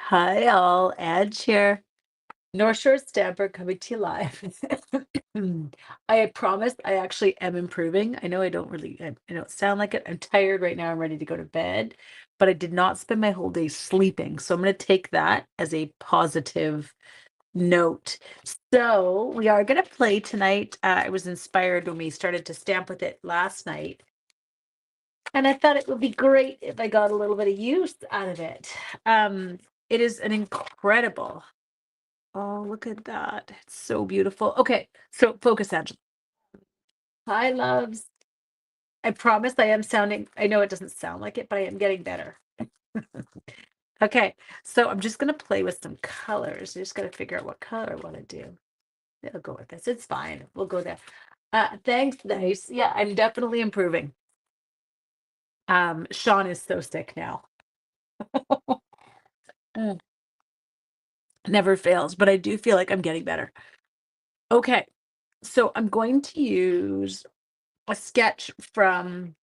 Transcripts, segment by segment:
Hi all, Edge here. North Shore Stamper coming to you live. I promise I actually am improving. I know I don't sound like it. I'm tired right now. I'm ready to go to bed, but I did not spend my whole day sleeping. So I'm going to take that as a positive note. So we are going to play tonight. I was inspired when we started to stamp with it last night. And I thought it would be great if I got a little bit of use out of it. It is an incredible. Oh, look at that. It's so beautiful. Okay, so focus, Angela. Hi, loves. I promise I am sounding, I know it doesn't sound like it, but I am getting better. Okay, so I'm just going to play with some colors. I just got to figure out what color I want to do. I'll go with this. It's fine. We'll go there. Thanks, nice. Yeah, I'm definitely improving. Sean is so sick now. Mm, never fails, but I do feel like I'm getting better. Okay, so I'm going to use a sketch from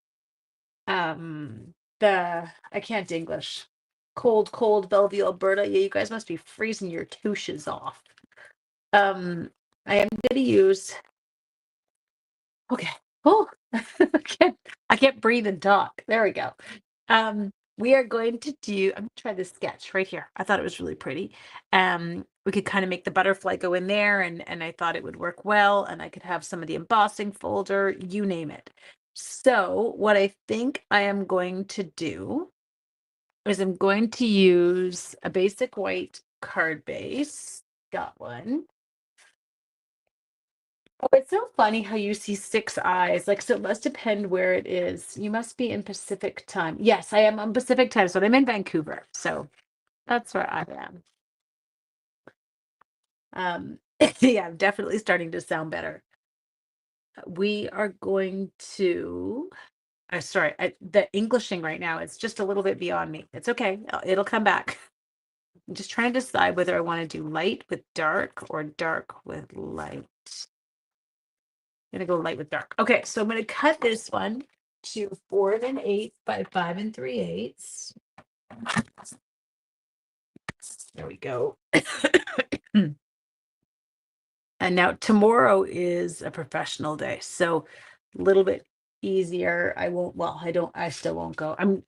the I can't English. Cold Bellevue, Alberta. Yeah, you guys must be freezing your tushes off. Um, I am gonna use okay. Oh, I can't breathe and talk. There we go. We are going to do, I'm gonna try this sketch right here. I thought it was really pretty. We could kind of make the butterfly go in there, and I thought it would work well, and I could have some of the embossing folder, you name it. So what I think I am going to do is I'm going to use a basic white card base. Got one. Oh, it's so funny how you see six eyes. Like, so it must depend where it is. You must be in Pacific time. Yes, I am on Pacific time, so I'm in Vancouver. So that's where I am. Yeah, I'm definitely starting to sound better. We are going to, sorry, the Englishing right now, it's just a little bit beyond me. It's okay. It'll come back. I'm just trying to decide whether I want to do light with dark or dark with light. I'm gonna go light with dark. Okay, so I'm gonna cut this one to 4 1/8 by 5 3/8. There we go. And now tomorrow is a professional day, so a little bit easier. I won't, well, I still won't go. I can't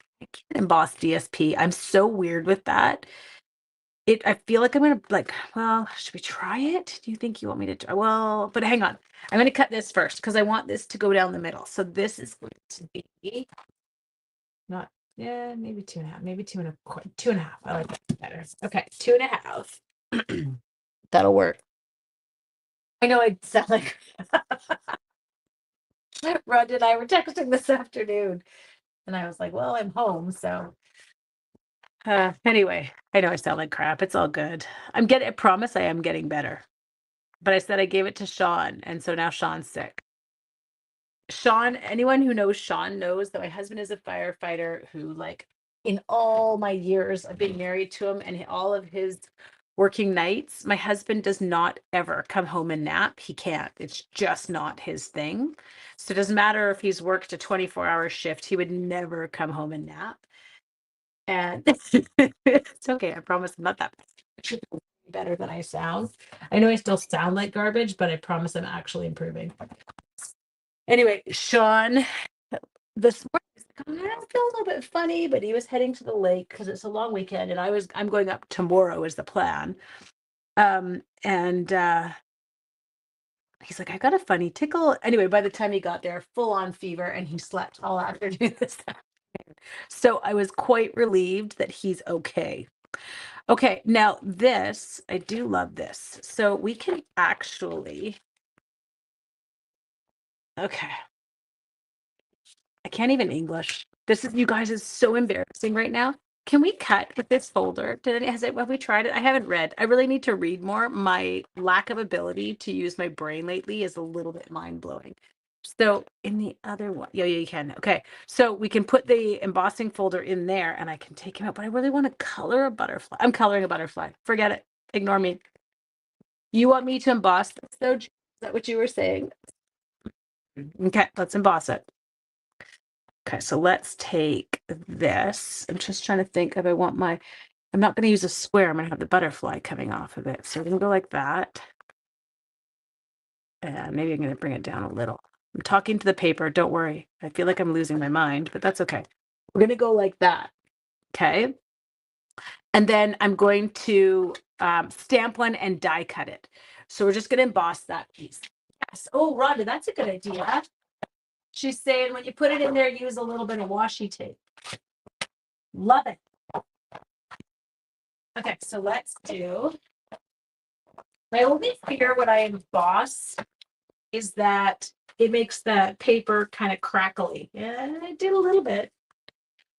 emboss DSP. I'm so weird with that. I feel like I'm gonna like, well, should we try it? Do you think you want me to try? Well, but hang on. I'm gonna cut this first because I want this to go down the middle. So this is going to be not, yeah, maybe 2.5, maybe 2.25, 2.5. I like that better. Okay, 2.5. That'll work. I know I sound like Rod and I were texting this afternoon, and I was like, well, I'm home, so anyway, I know I sound like crap. It's all good. I promise I am getting better. But I said I gave it to Sean, and so now Sean's sick. Sean, anyone who knows Sean knows that my husband is a firefighter who, like, in all my years of being married to him and all of his working nights, my husband does not ever come home and nap. He can't. It's just not his thing. So it doesn't matter if he's worked a 24-hour shift, he would never come home and nap. And it's okay. I promise I'm not that better than I sound. I know I still sound like garbage, but I promise I'm actually improving. Anyway, Sean, this morning, he's like, I feel a little bit funny, but he was heading to the lake because it's a long weekend, and I'm going up tomorrow is the plan. And he's like, I got a funny tickle. Anyway, by the time he got there, full on fever, and he slept all afternoon this afternoon. So I was quite relieved that he's okay. Okay, now this, I do love this. So we can actually, okay, I can't even English. This is, you guys, is so embarrassing right now. Can we cut with this folder? Have we tried it? I haven't read. I really need to read more. My lack of ability to use my brain lately is a little bit mind blowing. So in the other one, yeah, you can. Okay, so we can put the embossing folder in there, and I can take him out. But I really want to color a butterfly. I'm coloring a butterfly. Forget it. Ignore me. You want me to emboss this, though? Is that what you were saying? Okay, let's emboss it. Okay, so let's take this. I'm just trying to think if I want my, I'm not going to use a square. I'm going to have the butterfly coming off of it. So we're going to go like that. And maybe I'm going to bring it down a little. I'm talking to the paper. Don't worry. I feel like I'm losing my mind, but that's okay. We're going to go like that. Okay. And then I'm going to stamp one and die cut it. So we're just going to emboss that piece. Yes. Oh, Rhonda, that's a good idea. She's saying when you put it in there, use a little bit of washi tape. Love it. Okay, so let's do. My only fear when I emboss is that it makes the paper kind of crackly. Yeah, I did a little bit.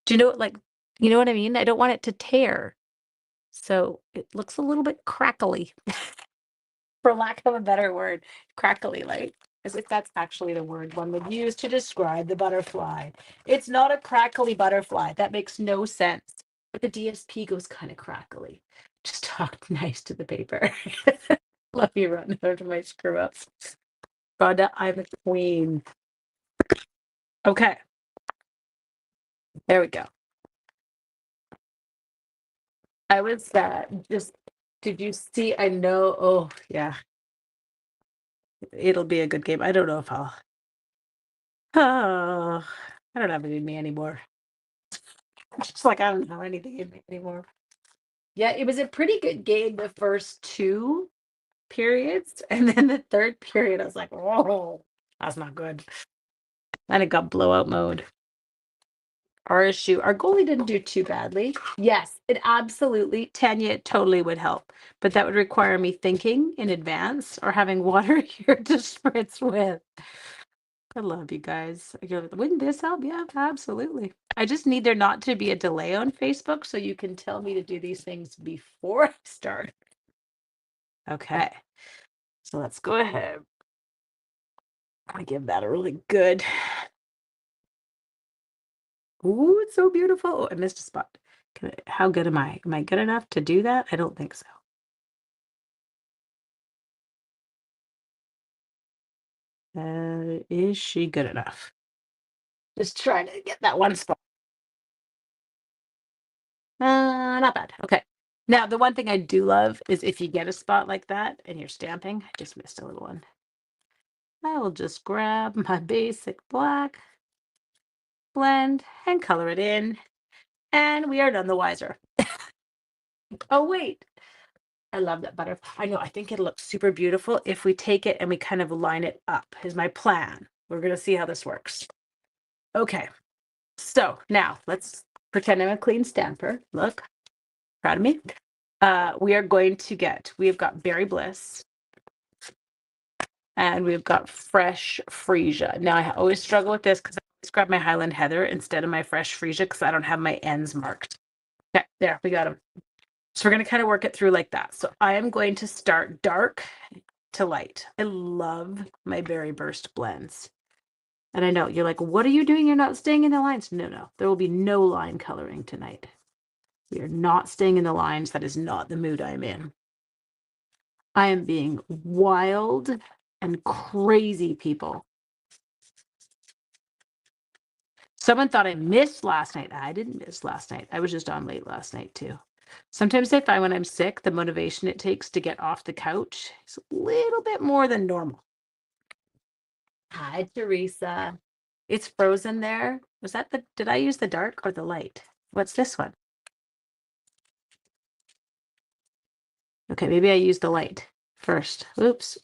Do you know what, like, you know what I mean? I don't want it to tear. So it looks a little bit crackly, for lack of a better word, crackly, like as if that's actually the word one would use to describe the butterfly. It's not a crackly butterfly. That makes no sense. But the DSP goes kind of crackly. Just talk nice to the paper. Love you, Rhonda, after my screw ups. Rhonda, I'm a queen. Okay. There we go. I was just, did you see? I know. Oh, yeah. It'll be a good game. I don't know if I'll. Oh, I don't have it in me anymore. It's like I don't have anything in me anymore. Yeah, it was a pretty good game the first two periods. And then the third period, I was like, oh, that's not good. Then it got blowout mode. Our issue, our goalie didn't do too badly. Yes, it absolutely, Tanya, it totally would help. But that would require me thinking in advance or having water here to spritz with. I love you guys. Wouldn't this help? Yeah, absolutely. I just need there not to be a delay on Facebook so you can tell me to do these things before I start. Okay. So let's go ahead. I give that a really good. Ooh, it's so beautiful. Oh, I missed a spot. How good am I? Am I good enough to do that? I don't think so. Is she good enough? Just trying to get that one spot. Not bad. Okay. Now, the one thing I do love is if you get a spot like that and you're stamping, I just missed a little one. I will just grab my basic black, blend, and color it in. And we are none the wiser. Oh, wait. I love that butterfly. I know. I think it'll look super beautiful if we take it and we kind of line it up, is my plan. We're going to see how this works. Okay. So now let's pretend I'm a clean stamper. Look, proud of me. We have got Berry Bliss and we've got Fresh Freesia. Now I always struggle with this because I always grab my Highland Heather instead of my Fresh Freesia because I don't have my ends marked. Okay, there, we got them. So we're going to kind of work it through like that. So I am going to start dark to light. I love my Berry Burst blends. And I know you're like, what are you doing? You're not staying in the lines. No, there will be no line coloring tonight. We are not staying in the lines. That is not the mood I'm in. I am being wild and crazy, people. Someone thought I missed last night. I didn't miss last night. I was just on late last night too. Sometimes I find when I'm sick, the motivation it takes to get off the couch is a little bit more than normal. Hi, Teresa. It's frozen there. Was that did I use the dark or the light? What's this one? Okay, maybe I used the light first. Oops.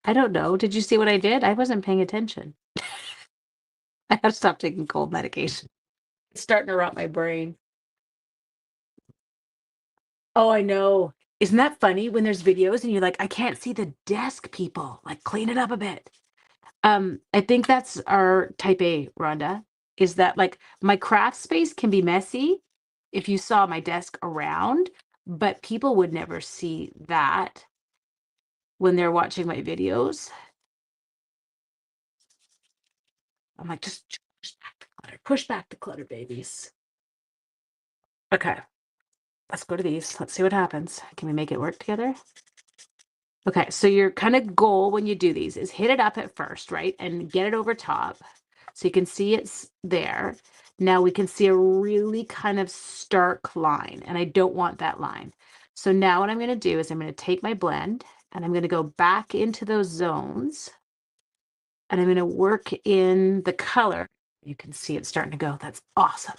I don't know. Did you see what I did? I wasn't paying attention. I have to stop taking cold medication. It's starting to rot my brain. Oh, I know. Isn't that funny when there's videos and you're like, I can't see the desk, people. Like, clean it up a bit. I think that's our type A, Rhonda, is that like my craft space can be messy if you saw my desk around, but people would never see that when they're watching my videos. I'm like, just push back the clutter, babies. Okay, let's go to these. Let's see what happens. Can we make it work together? Okay, so your kind of goal when you do these is hit it up at first, right? And get it over top so you can see it's there. Now we can see a really kind of stark line, and I don't want that line. So now what I'm going to do is I'm going to take my blend and I'm going to go back into those zones and I'm going to work in the color. You can see it's starting to go. That's awesome.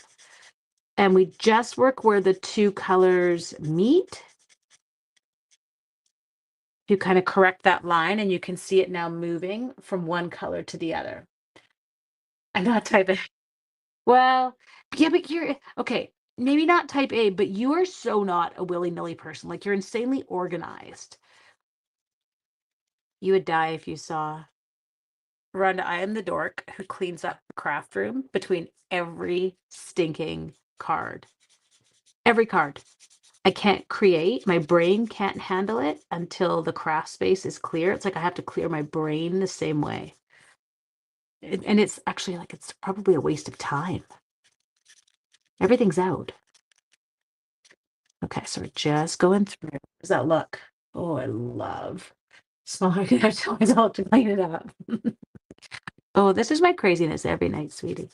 And we just work where the two colors meet to kind of correct that line, and you can see it now moving from one color to the other. I'm not type A. Well, yeah, but you're okay. Maybe not type A, but you are so not a willy-nilly person. Like you're insanely organized. You would die if you saw Rhonda. I am the dork who cleans up the craft room between every stinking card. Every card. I can't create. My brain can't handle it until the craft space is clear. It's like I have to clear my brain the same way. And it's actually like it's probably a waste of time. Everything's out. Okay, so we're just going through. How does that look? Oh, I love smaller. I have to tell myself to clean it up. Oh, this is my craziness every night, sweetie.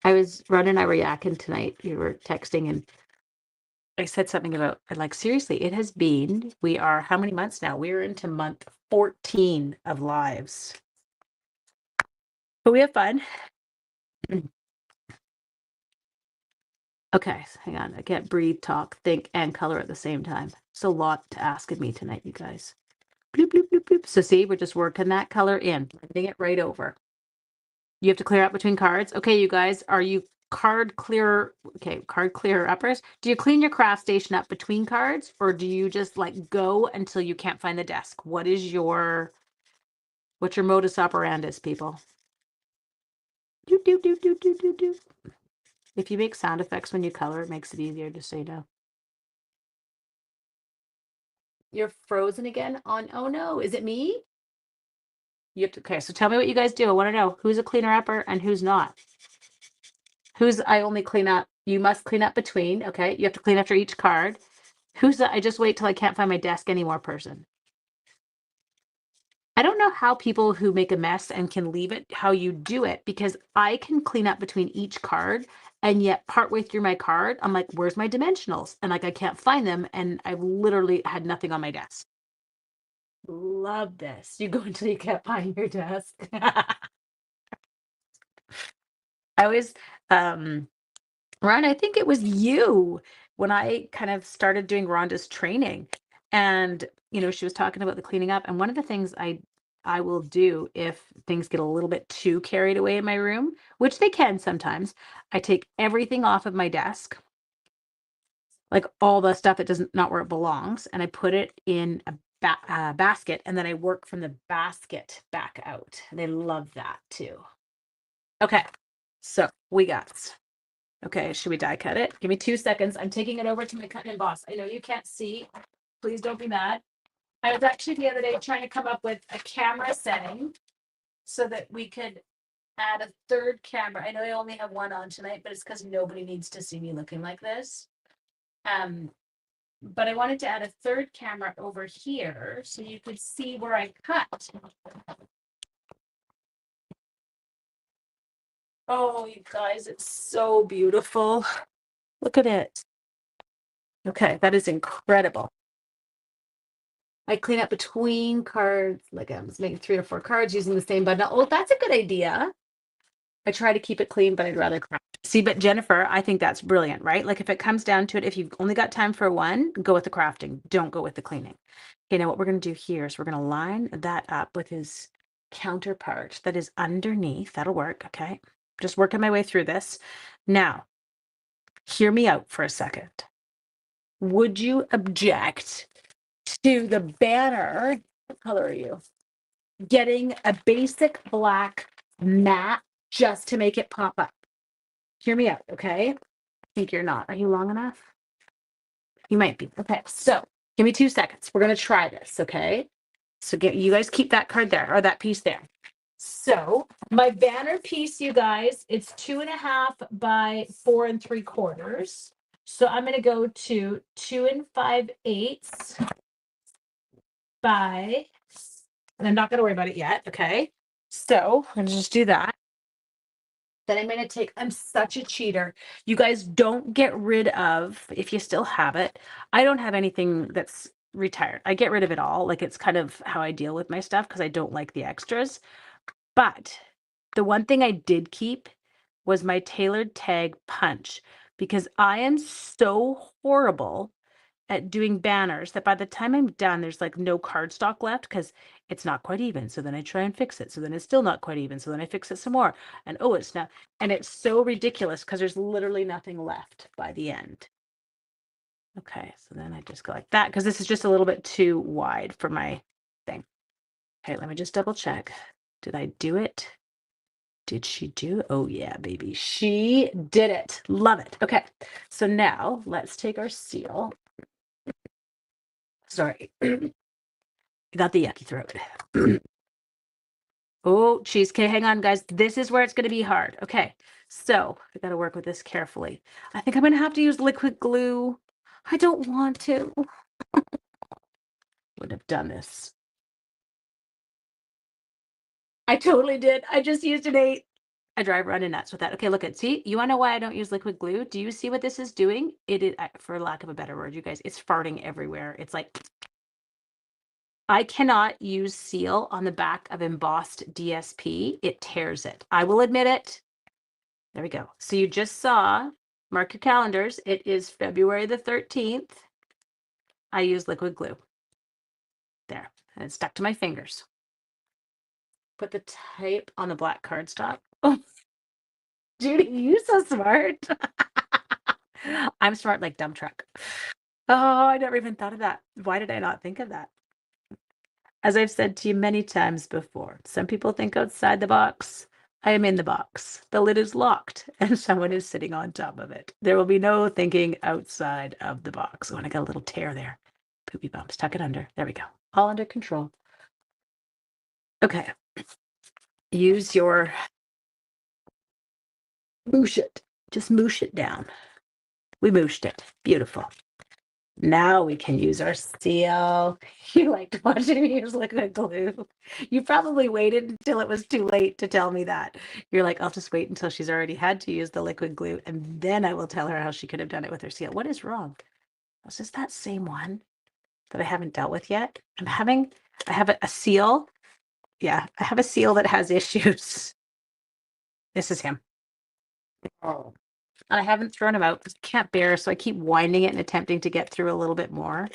Ron and I were yakking tonight. We were texting and I said something about like seriously, it has been, we are how many months now? We're into month 14 of lives. But we have fun. Okay, hang on. I can't breathe, talk, think, and color at the same time. It's a lot to ask of me tonight, you guys. Bloop, bloop, bloop, bloop. So see, we're just working that color in, blending it right over. You have to clear out between cards. Okay, you guys, are you card clear? Okay, card clear uppers. Do you clean your craft station up between cards, or do you just like go until you can't find the desk? What's your modus operandus, people? Do do do do do do do. If you make sound effects when you color, it makes it easier to say no. You're frozen again on, oh no, is it me? You have to, okay, so tell me what you guys do. I want to know who's a cleaner upper and who's not. Who's I only clean up. You must clean up between. Okay. You have to clean after each card. Who's the I just wait till I can't find my desk anymore person? I don't know how people who make a mess and can leave it, how you do it, because I can clean up between each card. And yet partway through my card, I'm like, where's my dimensionals? And like, I can't find them. And I've literally had nothing on my desk. Love this. You go until you can't find your desk. I always, Ron, I think it was you when I kind of started doing Rhonda's training. And, she was talking about the cleaning up. And one of the things I will do if things get a little bit too carried away in my room, which they can sometimes, I take everything off of my desk, like all the stuff that doesn't not where it belongs, and I put it in a basket, and then I work from the basket back out. They love that too. Okay, so we got. Okay, should we die cut it? Give me 2 seconds. I'm taking it over to my cut and emboss. I know you can't see. Please don't be mad. I was actually the other day trying to come up with a camera setting so that we could add a third camera. I know I only have one on tonight, but it's because nobody needs to see me looking like this. But I wanted to add a third camera over here so you could see where I cut. Oh, you guys, it's so beautiful. Look at it. Okay, that is incredible. I clean up between cards, like I'm just making 3 or 4 cards using the same button. Oh, that's a good idea. I try to keep it clean, but I'd rather craft. See, but Jennifer, I think that's brilliant, right? Like if it comes down to it, if you've only got time for one, go with the crafting. Don't go with the cleaning. Okay, now what we're going to do here is we're going to line that up with his counterpart that is underneath. That'll work, okay? Just working my way through this. Now, hear me out for a second. Would you object to the banner? What color are you? Getting a basic black mat just to make it pop up. Hear me out, okay? I think you're not. Are you long enough? You might be. Okay, so give me 2 seconds. We're going to try this, okay? So you guys keep that card there or that piece there. So my banner piece, you guys, it's 2.5 by 4 3/4. So I'm going to go to 2 5/8 by, and I'm not going to worry about it yet. Okay. So I'm going to just do that. Then I'm going to take, I'm such a cheater. You guys don't get rid of, if you still have it. I don't have anything that's retired. I get rid of it all. Like it's kind of how I deal with my stuff because I don't like the extras. But the one thing I did keep was my tailored tag punch because I am so horrible at doing banners that by the time I'm done, there's like no cardstock left because it's not quite even. So then I try and fix it. So then it's still not quite even. So then I fix it some more. And oh, it's not. And it's so ridiculous because there's literally nothing left by the end. Okay, so then I just go like that because this is just a little bit too wide for my thing. Okay, let me just double check. Did I do it? Did she do? Oh, yeah, baby. She did it. Love it. Okay, so now let's take our seal. Sorry. Got the yucky throat. Oh, cheesecake. Hang on, guys. This is where it's going to be hard. Okay, so I got to work with this carefully. I think I'm going to have to use liquid glue. I don't want to. Would have done this. I totally did. I just used an 8. I drive running nuts with that. Okay, look at, see, you want to know why I don't use liquid glue? Do you see what this is doing? It is, for lack of a better word, you guys, it's farting everywhere. It's like, I cannot use seal on the back of embossed DSP. It tears it. I will admit it. There we go. So you just saw, mark your calendars. It is February the 13th. I use liquid glue. There, and it's stuck to my fingers. Put the tape on the black cardstock. Oh, Judy, you're so smart. I'm smart like dump truck. Oh, I never even thought of that. Why did I not think of that? As I've said to you many times before, some people think outside the box. I am in the box. The lid is locked and someone is sitting on top of it. There will be no thinking outside of the box. Oh, and I got a little tear there. Poopy bumps. Tuck it under. There we go. All under control. Okay. Use your moosh it. Just moosh it down. We mooshed it. Beautiful. Now we can use our seal. You liked watching me use liquid glue. You probably waited until it was too late to tell me that. You're like, I'll just wait until she's already had to use the liquid glue, and then I will tell her how she could have done it with her seal. What is wrong? Was this that same one that I haven't dealt with yet? I have a seal. Yeah, I have a seal that has issues. This is him. Oh. And I haven't thrown him out because I can't bear, so I keep winding it and attempting to get through a little bit more.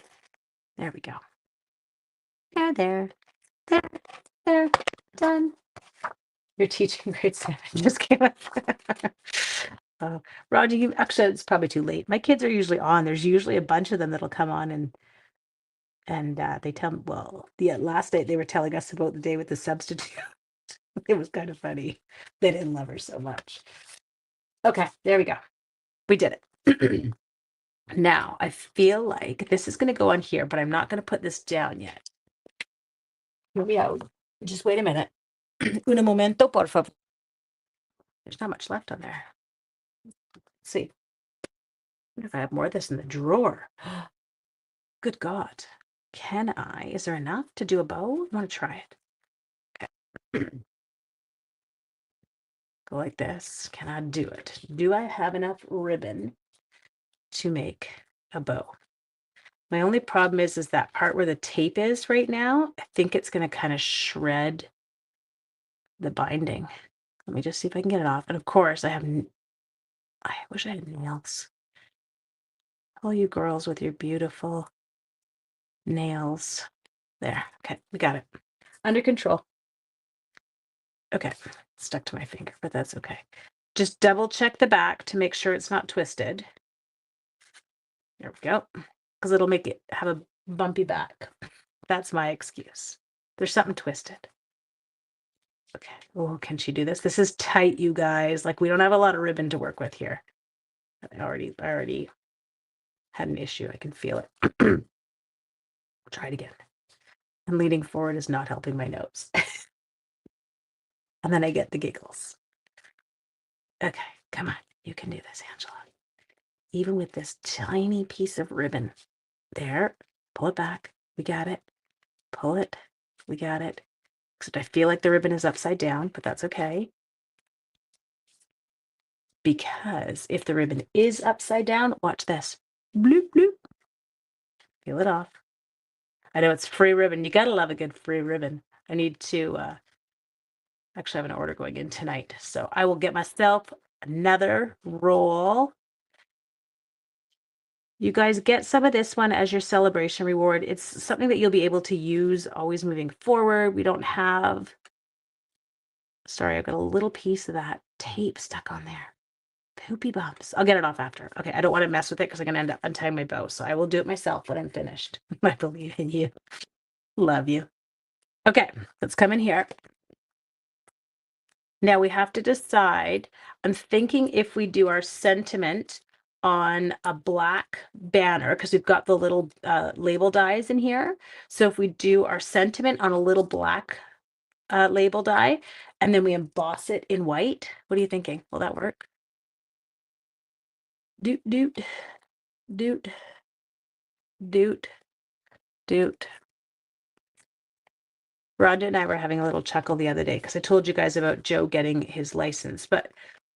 There we go. There. Done. You're teaching grade 7. Just kidding. Roger, you actually, it's probably too late. My kids are usually on. There's usually a bunch of them that'll come on and they tell me, well, the last night they were telling us about the day with the substitute. It was kind of funny. They didn't love her so much. Okay, there we go. We did it. Now, I feel like this is going to go on here, but I'm not going to put this down yet. Here we go. Just wait a minute. Un momento, por favor. There's not much left on there. Let's see. What if I have more of this in the drawer? Good God. Can I? Is there enough to do a bow? I want to try it. Okay. Go like this. Can I do it? Do I have enough ribbon to make a bow? My only problem is that part where the tape is right now. I think it's going to kind of shred the binding. Let me just see if I can get it off. And of course, I wish I had nails. All you girls with your beautiful nails. There. Okay, we got it. Under control. Okay, stuck to my finger, but that's okay. Just double check the back to make sure it's not twisted. There we go. Because it'll make it have a bumpy back. That's my excuse. There's something twisted. Okay. Oh, can she do this? This is tight, you guys. Like, we don't have a lot of ribbon to work with here. I already had an issue. I can feel it. Try it again. And leaning forward is not helping my nose. And then I get the giggles. Okay, come on. You can do this, Angela. Even with this tiny piece of ribbon. There. Pull it back. We got it. Pull it. We got it. Except I feel like the ribbon is upside down, but that's okay. because if the ribbon is upside down, watch this. Bloop, bloop. Peel it off. I know it's free ribbon. You gotta love a good free ribbon. I need to actually have an order going in tonight. So I will get myself another roll. You guys get some of this one as your celebration reward. It's something that you'll be able to use always moving forward. We don't have, sorry, I've got a little piece of that tape stuck on there. Poopy bumps. I'll get it off after. Okay, I don't want to mess with it because I'm going to end up untying my bow. So I will do it myself when I'm finished. I believe in you. Love you. Okay, let's come in here. Now we have to decide. I'm thinking if we do our sentiment on a black banner, because we've got the little label dies in here. So if we do our sentiment on a little black label die, and then we emboss it in white, what are you thinking? Will that work? Doot, doot, doot, doot, doot. Rhonda and I were having a little chuckle the other day because I told you guys about Joe getting his license. But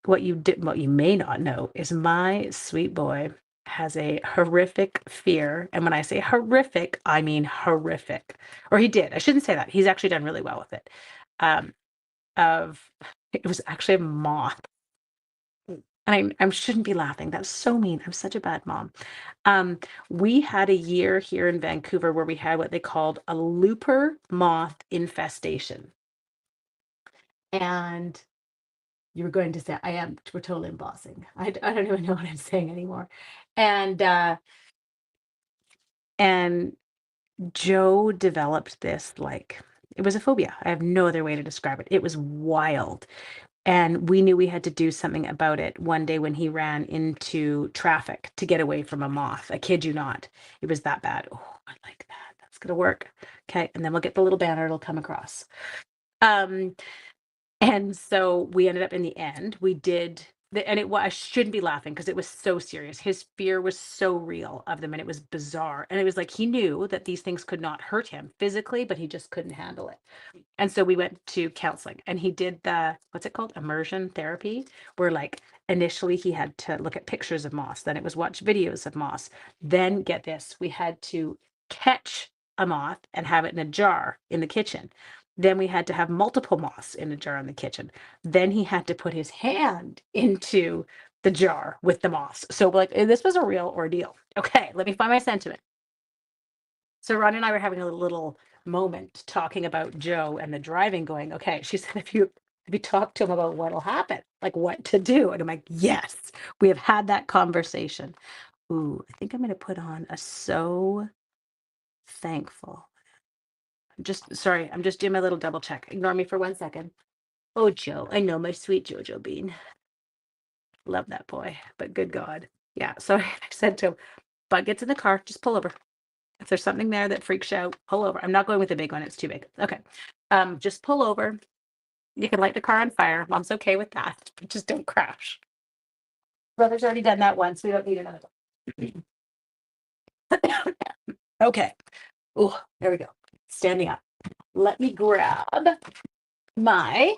what you may not know is my sweet boy has a horrific fear. And when I say horrific, I mean horrific. Or he did. I shouldn't say that. He's actually done really well with it. It was actually a moth. And I shouldn't be laughing. That's so mean. I'm such a bad mom. We had a year here in Vancouver where we had what they called a looper moth infestation. And you were going to say, we're totally embossing. I don't even know what I'm saying anymore. And Joe developed this, like, it was a phobia. I have no other way to describe it. It was wild. And we knew we had to do something about it one day when he ran into traffic to get away from a moth. I kid you not. It was that bad. Oh, I like that. That's going to work. Okay. And then we'll get the little banner. It'll come across. And so we ended up in the end, we did, and I shouldn't be laughing because it was so serious. His fear was so real of them and it was bizarre. And it was like he knew that these things could not hurt him physically, but he just couldn't handle it. And so we went to counseling and he did what's it called? Immersion therapy, where like initially he had to look at pictures of moss, then it was watch videos of moss. Then get this, we had to catch a moth and have it in a jar in the kitchen. Then we had to have multiple moths in a jar in the kitchen. Then he had to put his hand into the jar with the moths. So like this was a real ordeal. Okay, let me find my sentiment. So Ron and I were having a little moment talking about Joe and the driving, going, okay, she said, if you talk to him about what'll happen, like what to do. And I'm like, yes, we have had that conversation. Ooh, I think I'm going to put on a so thankful. Sorry, I'm just doing my little double check. Ignore me for 1 second. Oh, Joe, I know, my sweet Jojo Bean. Love that boy, but good God. Yeah, so I said to him, Bud gets in the car, just pull over. If there's something there that freaks you out, pull over. I'm not going with the big one, it's too big. Okay, just pull over. You can light the car on fire. Mom's okay with that, but just don't crash. Brother's already done that once. We don't need another one. Okay. Oh, there we go. Standing up. Let me grab my.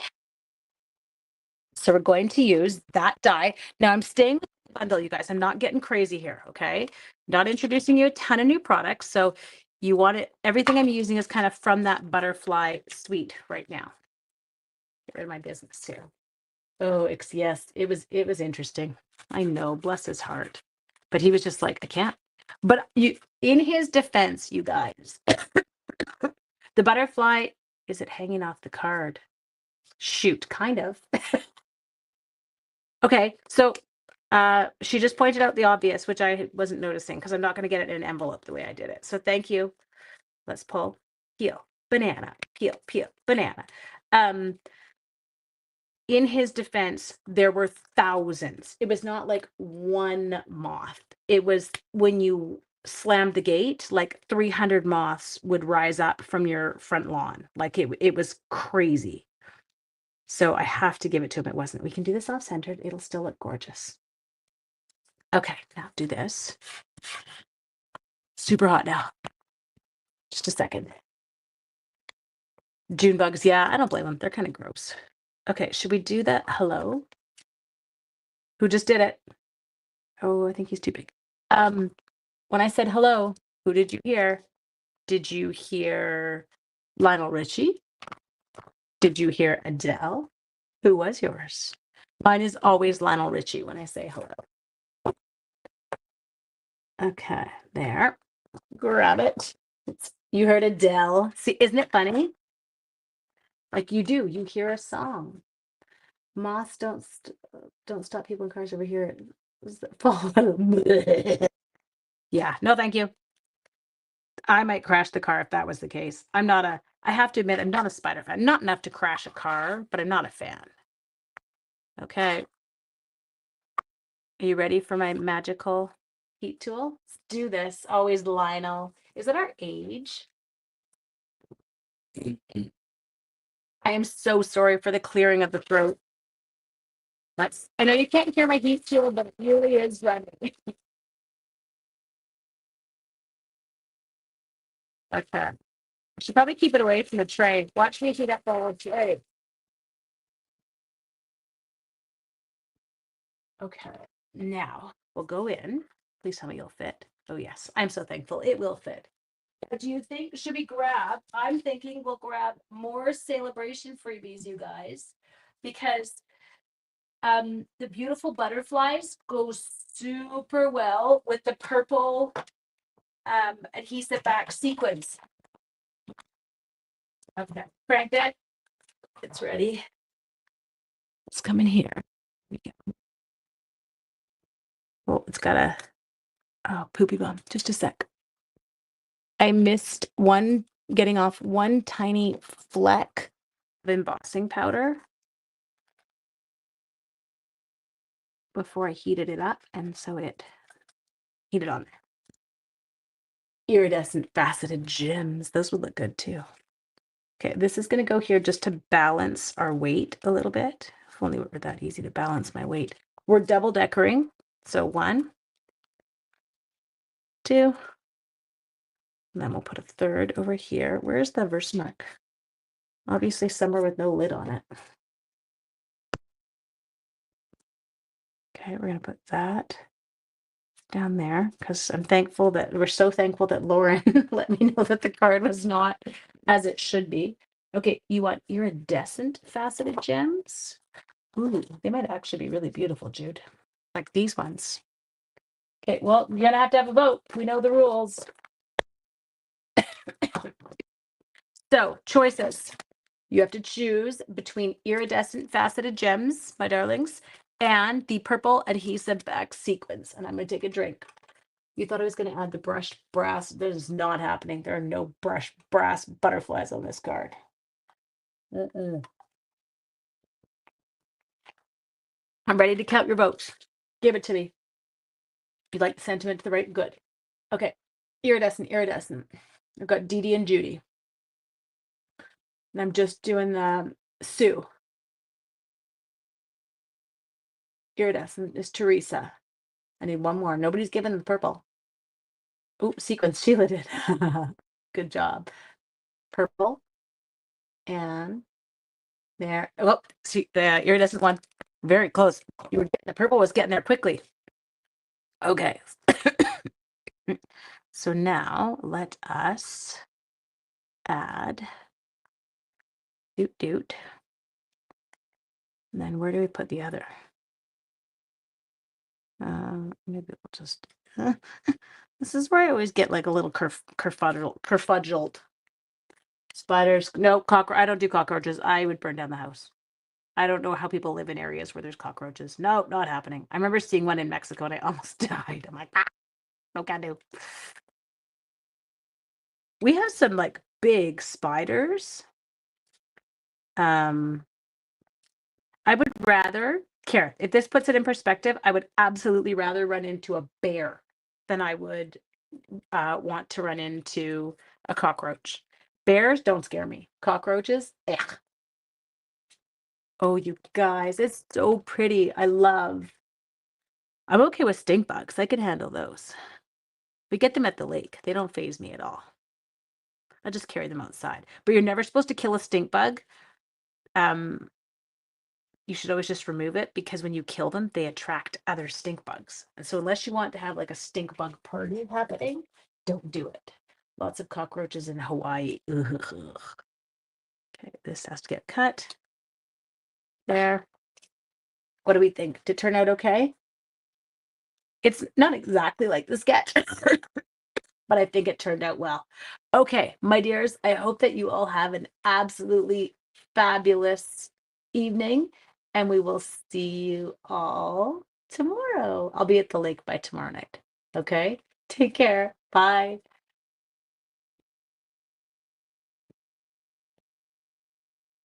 So we're going to use that die. Now I'm staying with the bundle, you guys. I'm not getting crazy here, okay? Not introducing you a ton of new products. So you want it, everything I'm using is kind of from that butterfly suite right now. Get rid of my business here. Oh, yes, it was interesting. I know, bless his heart. But he was just like, I can't. But in his defense, you guys, the butterfly, is it hanging off the card? Shoot, kind of. Okay, so she just pointed out the obvious, which I wasn't noticing because I'm not going to get it in an envelope the way I did it. So thank you. Let's pull, peel, banana, peel, banana. In his defense, there were thousands. It was not like one moth. It was when you slammed the gate, like 300 moths would rise up from your front lawn. Like it was crazy. So I have to give it to him. It wasn't. We can do this off-centered. It'll still look gorgeous. Okay, now do this. Super hot now. Just a second. June bugs, yeah, I don't blame them. They're kind of gross. Okay, should we do that? Hello? Who just did it? Oh, I think he's too big. When I said hello, who did you hear? Did you hear Lionel Richie? Did you hear Adele? Who was yours? Mine is always Lionel Richie when I say hello. Okay, there. Grab it. You heard Adele. See, isn't it funny? Like you do, you hear a song. Moths don't stop people in cars over here. Yeah, no, thank you. I might crash the car if that was the case. I have to admit, I'm not a spider fan. Not enough to crash a car, but I'm not a fan. Okay. Are you ready for my magical heat tool? Let's do this. Always Lionel. Is it our age? I am so sorry for the clearing of the throat. I know you can't hear my heat tool, but it really is running. Okay. I should probably keep it away from the tray. Watch me heat up the whole tray. Okay. Now we'll go in. Please tell me you'll fit. Oh, yes. I'm so thankful. It will fit. Do you think should we grab? I'm thinking we'll grab more celebration freebies, you guys, because the beautiful butterflies go super well with the purple adhesive back sequins. Okay, crank it. It's ready. It's coming here. Oh, it's got a poopy bum. Just a sec. I missed getting off one tiny fleck of embossing powder before I heated it up, and so it heated on there. Iridescent faceted gems. Those would look good too. Okay, this is going to go here just to balance our weight a little bit. If only it were that easy to balance my weight. We're double decoring. So 1, 2, and then we'll put a third over here. Where's the Versamark? Obviously somewhere with no lid on it. Okay, we're going to put that down there because we're so thankful that Lauren let me know that the card was not as it should be. Okay, you want iridescent faceted gems? Ooh, they might actually be really beautiful, Jude. Like these ones. Okay, well, you're gonna have to have a vote. We know the rules. So, choices. You have to choose between iridescent faceted gems, my darlings, and the purple adhesive back sequins. And I'm gonna take a drink. You thought I was gonna add the brushed brass. This is not happening. There are no brushed brass butterflies on this card. I'm ready to count your votes. Give it to me. You'd like the sentiment to the right? Good. Okay. Iridescent. I've got Dee Dee and Judy. And I'm just doing the Sue. Iridescent is Teresa. I need one more. Nobody's given the purple. Oh, sequence. Sheila did. Good job. Purple. And there. Oh, see the iridescent one. Very close. The purple was getting there quickly. Okay. So now let us add doot. And then where do we put the other? Maybe we'll just. This is where I always get like a little kerfudgeled. Spiders. No, I don't do cockroaches. I would burn down the house. I don't know how people live in areas where there's cockroaches. No, not happening. I remember seeing one in Mexico and I almost died. I'm like, no can do. We have some like big spiders. I would rather care if this puts it in perspective. I would absolutely rather run into a bear than I would want to run into a cockroach. Bears don't scare me. Cockroaches, ugh. Oh, you guys, it's so pretty. I'm okay with stink bugs. I can handle those. We get them at the lake. They don't faze me at all. I just carry them outside. But you're never supposed to kill a stink bug. you should always just remove it because when you kill them, they attract other stink bugs. And so unless you want to have like a stink bug party happening, don't do it. Lots of cockroaches in Hawaii. Ugh. Okay, this has to get cut. There. What do we think? Did it turn out okay? It's not exactly like the sketch, but I think it turned out well. Okay, my dears, I hope that you all have an absolutely fabulous evening, and we will see you all tomorrow. I'll be at the lake by tomorrow night. Okay? Take care. Bye.